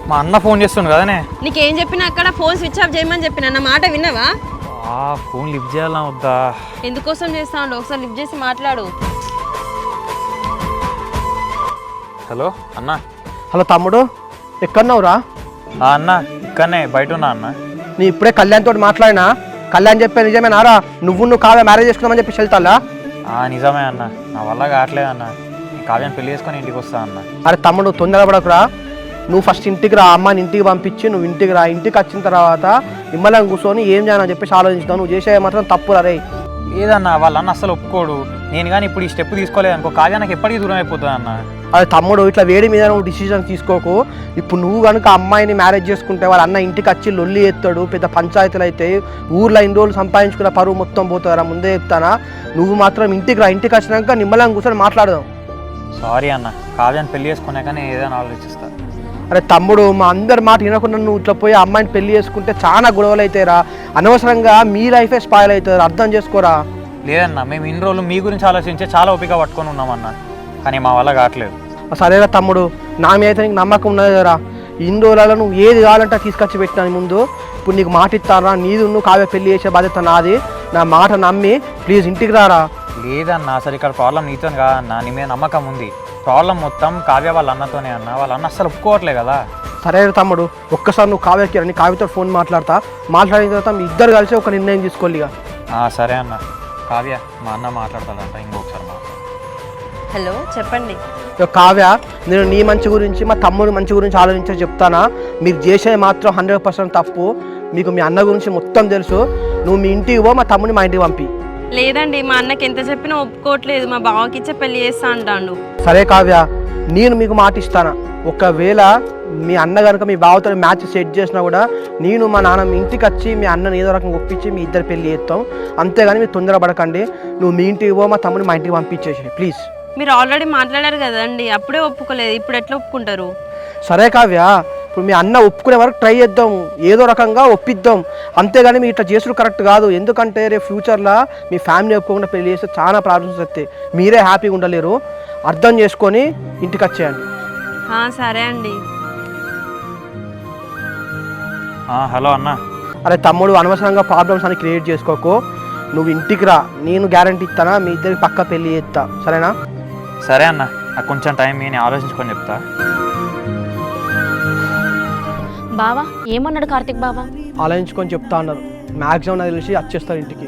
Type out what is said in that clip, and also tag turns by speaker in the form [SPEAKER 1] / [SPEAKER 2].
[SPEAKER 1] మా అన్న ఫోన్ చేస్తుండు కదనే.
[SPEAKER 2] నీకేం చెప్పినా అక్కడ ఫోన్ స్విచ్ ఆఫ్ చేయమని చెప్పిన నా మాట విన్నావా?
[SPEAKER 1] ఫోన్ లిఫ్ట్ చేయాలా వద్దా?
[SPEAKER 2] ఎందుకోసం చేస్తా ఉండు, ఒకసారి లిఫ్ట్ చేసి మాట్లాడు.
[SPEAKER 1] హలో అన్న.
[SPEAKER 3] హలో తమ్ముడు, ఎక్కడున్నావురా?
[SPEAKER 1] అన్న ఇక్కడనే బయట ఉన్నా అన్న.
[SPEAKER 3] నీ ఇప్పుడే కళ్యాణ్ తోటి మాట్లాడినా. కళ్యాణ్ చెప్పే నిజమేనారా? నువ్వు కావ్య మ్యారేజ్ చేసుకున్నామని చెప్పి వెళ్తాలా?
[SPEAKER 1] నిజమే అన్న, నా వల్ల కావట్లేదు అన్న. కావ్యాన్ని పెళ్లి చేసుకొని ఇంటికి వస్తా అన్న.
[SPEAKER 3] అరే తమ్ముడు, తొందరపడకురా. నువ్వు ఫస్ట్ ఇంటికి రా, అమ్మాయిని ఇంటికి పంపించి నువ్వు ఇంటికి రా. ఇంటికి వచ్చిన తర్వాత నిమ్మలం కూర్చొని ఏం చేయాలని చెప్పేసి ఆలోచిస్తావు. నువ్వు చేసే మాత్రం తప్పురా రే.
[SPEAKER 1] ఏదన్నా వాళ్ళన్న అస్సలు ఒప్పుకోడు. నేను కానీ ఇప్పుడు ఈ స్టెప్ తీసుకోలేదు అనుకో, కావ్య నాకు ఎప్పటికీ దూరం అయిపోతుంది అన్న.
[SPEAKER 3] అదే తమ్ముడు, ఇట్లా వేడి మీద నువ్వు డిసిజన్ తీసుకోకు. ఇప్పుడు నువ్వు కనుక అమ్మాయిని మ్యారేజ్ చేసుకుంటే వాళ్ళ అన్న ఇంటికి వచ్చి లొల్లి ఎత్తాడు, పెద్ద పంచాయతీలు అయితే ఊర్లో ఇన్ని రోజులు సంపాదించుకున్న పరువు మొత్తం పోతారా. ముందే చెప్తానా, నువ్వు మాత్రం ఇంటికి రా. ఇంటికి వచ్చినాక నిమ్మలం కూర్చొని మాట్లాడదాం.
[SPEAKER 1] సారీ అన్న, కావ్యాన్ని పెళ్లి చేసుకున్నాక నేను ఏదైనా ఆలోచిస్తాను.
[SPEAKER 3] అరే తమ్ముడు, మా అందరి మాట వినకుండా నువ్వు ఇట్లా పోయి అమ్మాయిని పెళ్లి చేసుకుంటే చాలా గొడవలు అవుతాయిరా. అనవసరంగా మీ లైఫే స్పాయిల్ అవుతుంది, అర్థం చేసుకోరా.
[SPEAKER 1] లేదన్నా, మేము ఇన్ని రోజులు మీ గురించి ఆలోచించే చాలా ఓపిక పట్టుకొని ఉన్నామన్నా, కానీ మా వల్ల కావట్లేదు.
[SPEAKER 3] సరేరా తమ్ముడు, నా మీద అయితే నీకు నమ్మకం ఉన్నది కదరా. ఇన్ని రోజులలో నువ్వు ఏది కావాలంటే తీసుకొచ్చి పెట్టినా ముందు. ఇప్పుడు నీకు మాట ఇస్తారా, నీది నువ్వు కావ్య పెళ్లి చేసే బాధ్యత నాది. నా మాట నమ్మి ప్లీజ్ ఇంటికి రారా.
[SPEAKER 1] లేదన్నా, అసలు ఇక్కడ ప్రాబ్లం నీతో కాదన్నా, నీ మీద నమ్మకం ఉంది. ప్రాబ్లం మొత్తం కావ్య వాళ్ళ అన్నతోనే అన్న. వాళ్ళ అన్న అసలు ఒప్పుకోవట్లే కదా.
[SPEAKER 3] సరే తమ్ముడు, ఒక్కసారి నువ్వు కావ్యకి రండి. కావ్యతో ఫోన్ మాట్లాడిన తర్వాత మీ ఇద్దరు కలిసి ఒక నిర్ణయం తీసుకోవాలి ఇక.
[SPEAKER 1] సరే అన్న. కావ్య, మా అన్న మాట్లాడతాడంట, ఇంకొకసారి
[SPEAKER 2] హలో, చెప్పండి.
[SPEAKER 3] కావ్య, నేను నీ మంచి గురించి మా తమ్ముడి మంచి గురించి ఆలోచించే చెప్తానా. మీరు చేసేది మాత్రం 100% తప్పు. మీకు మీ అన్న గురించి మొత్తం తెలుసు. నువ్వు మీ ఇంటికి పో, మా తమ్ముడిని మా ఇంటికి పంపి.
[SPEAKER 2] లేదండి, మా అన్నకి ఎంత చెప్పినా ఒప్పుకోవట్లేదు. మా బావకి ఇచ్చే పెళ్లి చేస్తా అంటాడు.
[SPEAKER 3] సరే కావ్య, నేను మీకు మాట ఇస్తాను. ఒకవేళ మీ అన్న కనుక మీ బావతో మ్యాచ్ సెట్ చేసినా కూడా నేను మా నాన్న మీ ఇంటికి వచ్చి మీ అన్నని ఏదో రకంగా ఒప్పించి మీ ఇద్దరు పెళ్లి చేస్తాం. అంతేగాని మీరు తొందరపడకండి. నువ్వు మీ ఇంటికి పో, మా తమ్ముడిని మా ఇంటికి పంపించేసి ప్లీజ్.
[SPEAKER 2] మీరు ఆల్రెడీ మాట్లాడారు కదండి, అప్పుడే ఒప్పుకోలేదు, ఇప్పుడు ఎట్లా ఒప్పుకుంటారు?
[SPEAKER 3] సరే కావ్య, ఇప్పుడు మీ అన్న ఒప్పుకునే వరకు ట్రై చేద్దాం, ఏదో రకంగా ఒప్పిద్దాం. అంతేగాని మీరు ఇట్లా చేసుడు కరెక్ట్ కాదు. ఎందుకంటే రేపు ఫ్యూచర్లో మీ ఫ్యామిలీ ఒప్పుకోకుండా పెళ్లి చేస్తే చాలా ప్రాబ్లమ్స్ వస్తాయి. మీరే హ్యాపీగా ఉండలేరు. అర్థం చేసుకొని ఇంటికి వచ్చేయండి.
[SPEAKER 2] సరే అండి.
[SPEAKER 1] హలో అన్న.
[SPEAKER 3] అరే తమ్ముడు, అనవసరంగా ప్రాబ్లమ్స్ అని క్రియేట్ చేసుకోకు. నువ్వు ఇంటికి రా, నేను గ్యారంటీ ఇస్తానా మీ ఇద్దరికి పక్క పెళ్లి చేస్తా. సరేనా?
[SPEAKER 1] సరే అన్న, నాకు కొంచెం టైం నేను ఆలోచించుకొని చెప్తా.
[SPEAKER 4] బావా ఏమన్నాడు కార్తిక్ బావా?
[SPEAKER 3] ఆలోచించుకొని చెప్తా అన్నారు. మ్యాక్సిమం నాకు తెలిసి వచ్చేస్తారు ఇంటికి.